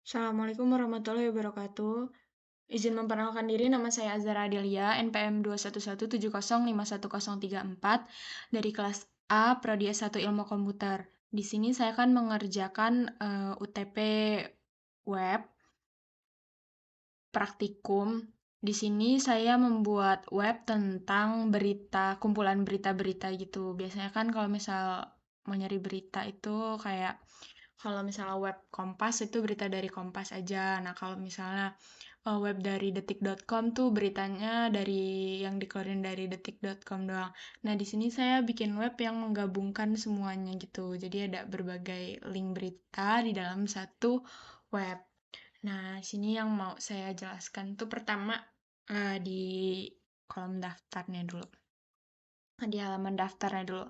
Assalamualaikum warahmatullahi wabarakatuh. Izin memperkenalkan diri, nama saya Azhara Adelia, NPM 211705134 dari kelas A, Prodi S1 Ilmu Komputer. Di sini saya akan mengerjakan UTP web praktikum. Di sini saya membuat web tentang berita, kumpulan berita-berita gitu. Biasanya kan kalau misal mau nyari berita itu kayak kalau misalnya web Kompas itu berita dari Kompas aja. Nah, kalau misalnya web dari detik.com tuh beritanya dari yang dikeluarin dari detik.com doang. Nah, di sini saya bikin web yang menggabungkan semuanya gitu. Jadi ada berbagai link berita di dalam satu web. Nah, sini yang mau saya jelaskan tuh pertama di kolom daftarnya dulu. Di halaman daftarnya dulu.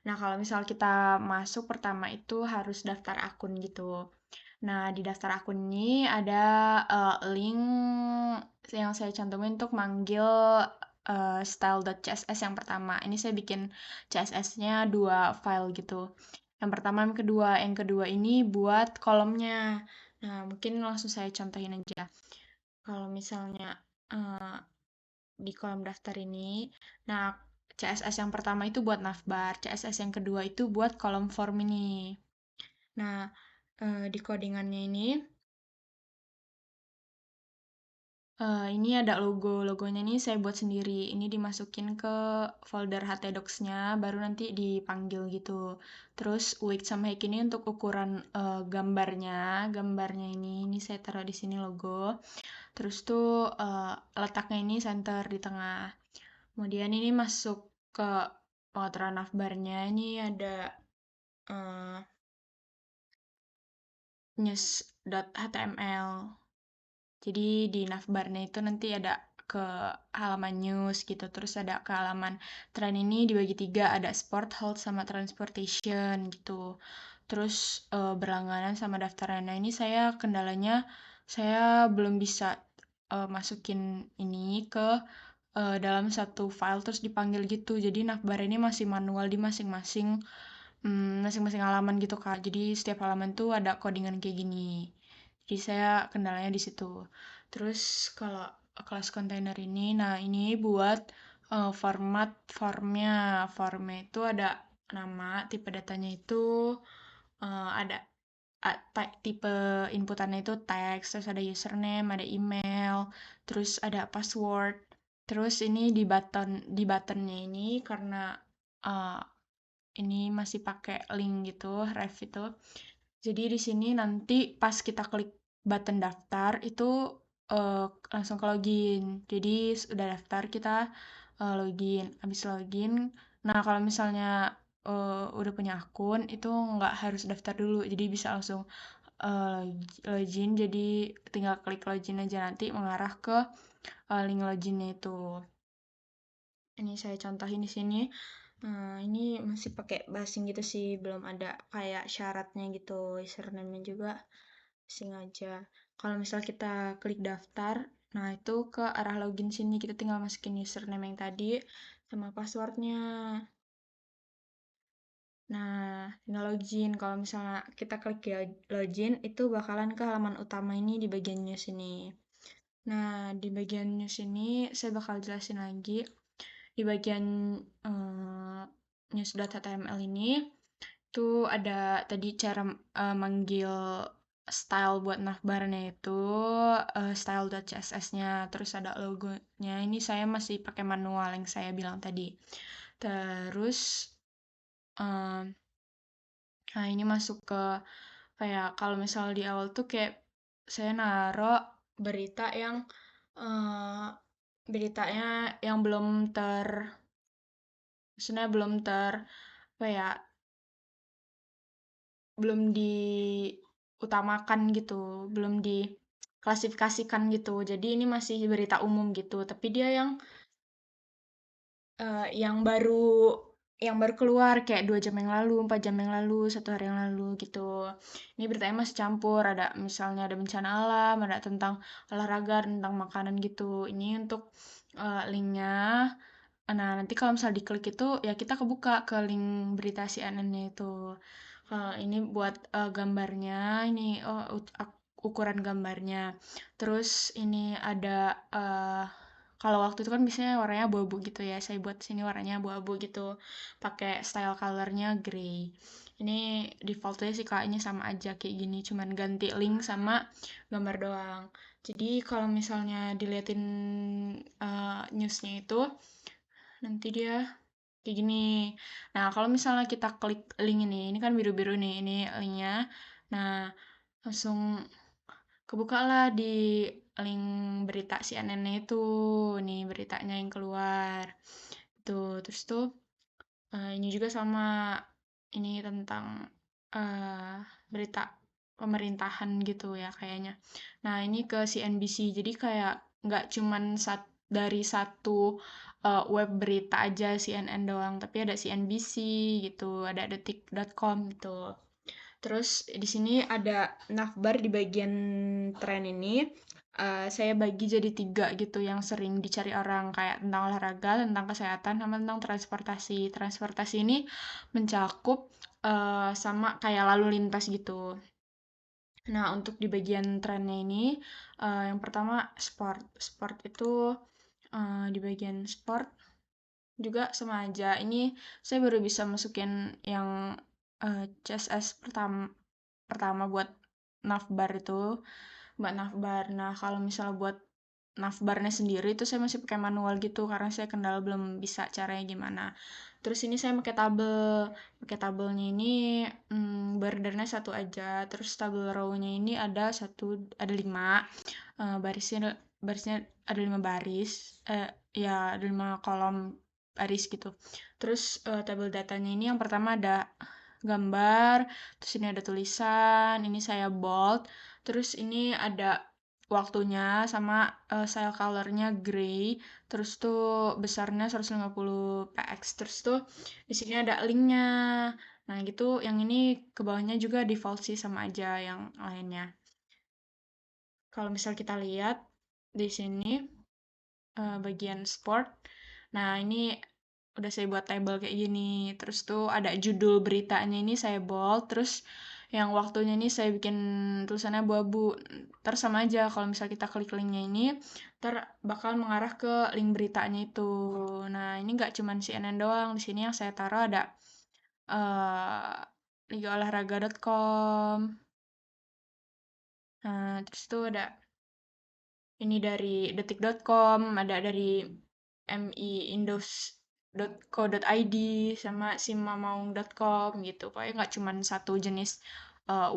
Nah, kalau misal kita masuk pertama itu harus daftar akun gitu. Nah, di daftar akun ini ada link yang saya cantumin untuk manggil style.css yang pertama. Ini saya bikin CSS-nya dua file gitu. Yang pertama, yang kedua ini buat kolomnya. Nah, mungkin langsung saya contohin aja. Kalau misalnya eh, di kolom daftar ini, nah CSS yang pertama itu buat navbar, CSS yang kedua itu buat kolom form ini. Nah, di codingannya ini ada logonya nih saya buat sendiri. Ini dimasukin ke folder htdocs-nya, baru nanti dipanggil gitu. Terus width sama height ini untuk ukuran gambarnya ini saya taruh di sini logo. Terus tuh letaknya ini center di tengah. Kemudian ini masuk ke pengaturan navbarnya. Ini ada uh, news.html. Jadi di navbarnya itu nanti ada ke halaman news gitu, terus ada ke halaman tren ini dibagi tiga, ada sport, health, sama transportation gitu. Terus berlangganan sama daftarnya. Nah ini saya kendalanya saya belum bisa masukin ini ke dalam satu file terus dipanggil gitu. Jadi navbar ini masih manual di masing-masing halaman gitu Kak. Jadi setiap halaman tuh ada codingan kayak gini. Jadi saya kendalanya di situ. Terus kalau kelas kontainer ini, nah ini buat format formnya. Formnya itu ada nama, tipe datanya itu ada tipe inputannya itu teks, terus ada username, ada email, terus ada password. Terus ini di buttonnya ini karena uh, ini masih pakai link gitu, ref itu. Jadi di sini nanti pas kita klik button daftar itu langsung ke login. Jadi udah daftar kita login. Habis login, nah kalau misalnya udah punya akun itu nggak harus daftar dulu. Jadi bisa langsung login. Jadi tinggal klik login aja nanti mengarah ke link loginnya itu. Ini saya contohin di sini. Ini masih pakai basing gitu sih, belum ada kayak syaratnya gitu. Username-nya juga basing aja. Kalau misal kita klik daftar, nah itu ke arah login sini kita tinggal masukin username yang tadi sama passwordnya. Nah, tinggal login. Kalau misalnya kita klik login, itu bakalan ke halaman utama ini di bagian news ini. Nah, di bagian news ini saya bakal jelasin lagi. Di bagian eh, news.html ini tuh ada tadi cara manggil style buat navbarnya itu style.css-nya, terus ada logonya. Ini saya masih pakai manual yang saya bilang tadi. Terus em, nah ini masuk ke kayak kalau misal di awal tuh kayak saya naruh berita yang eh, beritanya yang belum maksudnya apa ya, belum diutamakan gitu, belum diklasifikasikan gitu. Jadi ini masih berita umum gitu, tapi dia eh, yang baru yang baru keluar kayak 2 jam yang lalu, 4 jam yang lalu, 1 hari yang lalu gitu. Ini beritanya masih campur, ada misalnya ada bencana alam, ada tentang olahraga, tentang makanan gitu. Ini untuk linknya. Nah, nanti kalau misal diklik itu ya kita kebuka ke link berita CNN-nya itu. Kalau ini buat gambarnya, ini ukuran gambarnya. Terus ini ada kalau waktu itu kan biasanya warnanya abu-abu gitu ya. Saya buat sini warnanya abu-abu gitu. Pakai style colornya grey. Ini defaultnya sih Kak, ini sama aja kayak gini, cuman ganti link sama gambar doang. Jadi kalau misalnya diliatin newsnya itu nanti dia kayak gini. Nah, kalau misalnya kita klik link ini kan biru-biru nih, ini linknya. Nah, langsung kebukalah di link berita CNN itu, nih beritanya yang keluar. Tuh, terus tuh ini juga sama, ini tentang eh, berita pemerintahan gitu ya kayaknya. Nah, ini ke CNBC, jadi kayak nggak cuman dari satu web berita aja CNN doang, tapi ada CNBC gitu, ada detik.com gitu. Terus di sini ada navbar di bagian tren ini. Saya bagi jadi 3 gitu yang sering dicari orang, kayak tentang olahraga, tentang kesehatan, sama tentang transportasi. Transportasi ini mencakup sama kayak lalu lintas gitu. Nah, untuk di bagian trennya ini, yang pertama sport. Sport itu di bagian sport juga sama aja. Ini saya baru bisa masukin yang CSS pertama buat navbar itu, buat navbar. Nah, kalau misalnya buat navbarnya sendiri itu saya masih pakai manual gitu karena saya kendala belum bisa caranya gimana. Terus ini saya pakai tabelnya ini bordernya satu aja. Terus tabel row-nya ini ada 5, barisnya ada 5 baris, ya ada 5 kolom baris gitu. Terus tabel datanya ini yang pertama ada gambar, terus ini ada tulisan, ini saya bold, terus ini ada waktunya sama style colornya gray, terus tuh besarnya 150 px, terus tuh di sini ada linknya. Nah gitu, yang ini ke bawahnya juga default sih sama aja yang lainnya. Kalau misal kita lihat di sini bagian sport. Nah, ini udah saya buat table kayak gini. Terus tuh ada judul beritanya ini saya bold, terus yang waktunya ini saya bikin tulisannya abu-abu. Terus sama aja kalau misal kita klik linknya ini, bakal mengarah ke link beritanya itu. Nah, ini nggak cuman CNN doang. Di sini yang saya taruh ada uh, ligaolahraga.com. Nah, terus tuh ada ini dari detik.com, ada dari miindos.co.id, sama simamaung.com gitu. Pokoknya nggak cuma satu jenis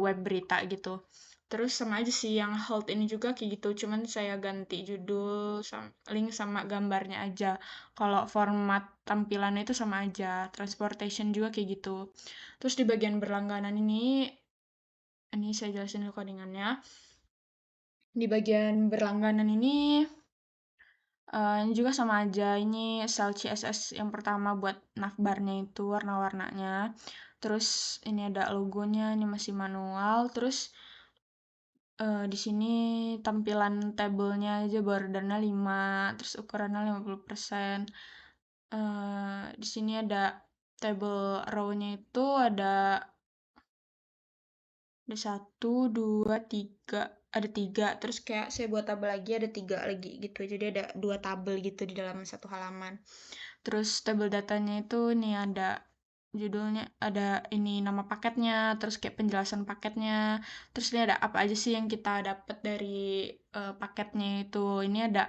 web berita gitu. Terus sama aja sih yang Health ini juga kayak gitu, cuman saya ganti judul, link sama gambarnya aja. Kalau format tampilannya itu sama aja. Transportation juga kayak gitu. Terus di bagian berlangganan ini saya jelasin dulu codingannya. Di bagian berlangganan ini ini juga sama aja, ini style CSS yang pertama buat navbarnya itu warna-warnanya. Terus ini ada logonya, ini masih manual. Terus di sini tampilan tabelnya aja bordernya 5, terus ukurannya 50%. Di sini ada table row-nya itu ada 1, 2, 3, ada 3, terus kayak saya buat tabel lagi ada 3 lagi gitu, jadi ada 2 tabel gitu di dalam satu halaman. Terus tabel datanya itu nih ada judulnya, ada ini nama paketnya, terus kayak penjelasan paketnya, terus ini ada apa aja sih yang kita dapat dari paketnya itu. Ini ada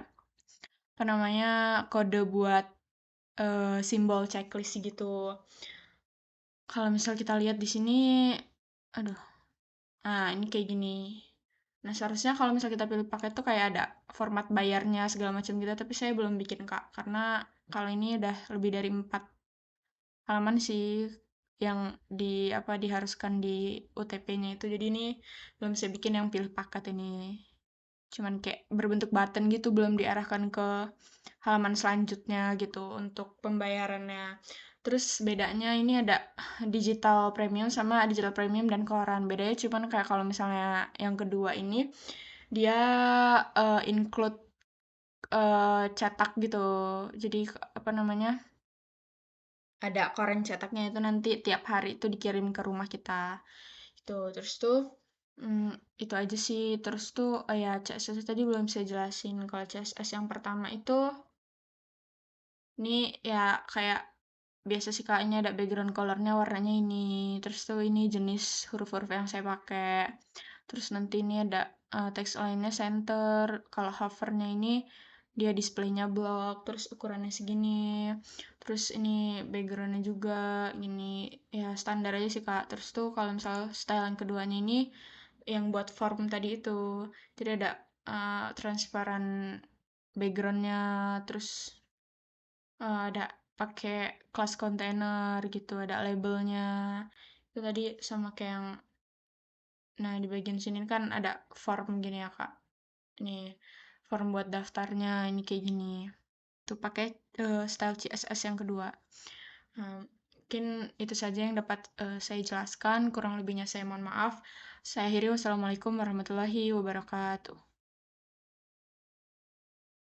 apa namanya, kode buat simbol checklist gitu. Kalau misal kita lihat di sini, aduh, nah ini kayak gini. Nah, seharusnya kalau misal kita pilih paket tuh kayak ada format bayarnya segala macam gitu, tapi saya belum bikin Kak, karena kalau ini udah lebih dari 4 halaman sih yang diharuskan di UTP-nya itu. Jadi ini belum saya bikin yang pilih paket ini. Cuman kayak berbentuk button gitu, belum diarahkan ke halaman selanjutnya gitu untuk pembayarannya. Terus bedanya ini ada digital premium sama digital premium dan koran. Bedanya cuman kayak kalau misalnya yang kedua ini dia include cetak gitu. Jadi apa namanya? Ada koran cetaknya itu nanti tiap hari itu dikirim ke rumah kita. Itu terus tuh Mmm, itu aja sih. Terus tuh, ya CSS tadi belum saya jelasin. Kalau CSS yang pertama itu, ini ya kayak biasa sih Kak, ini ada background color-nya warnanya ini. Terus tuh ini jenis huruf-huruf yang saya pakai. Terus nanti ini ada teks lainnya center. Kalau hover-nya ini dia display-nya block, terus ukurannya segini. Terus ini background-nya juga gini. Ya standar aja sih Kak. Terus tuh kalau misal style yang keduanya ini yang buat form tadi itu. Jadi ada transparan background-nya, terus ada pakai class container gitu, ada labelnya. Itu tadi sama kayak yang, nah di bagian sini kan ada form gini ya Kak. Ini form buat daftarnya, ini kayak gini. Itu pakai style CSS yang kedua. Mungkin itu saja yang dapat saya jelaskan. Kurang lebihnya saya mohon maaf. Saya akhiri. Wassalamualaikum warahmatullahi wabarakatuh.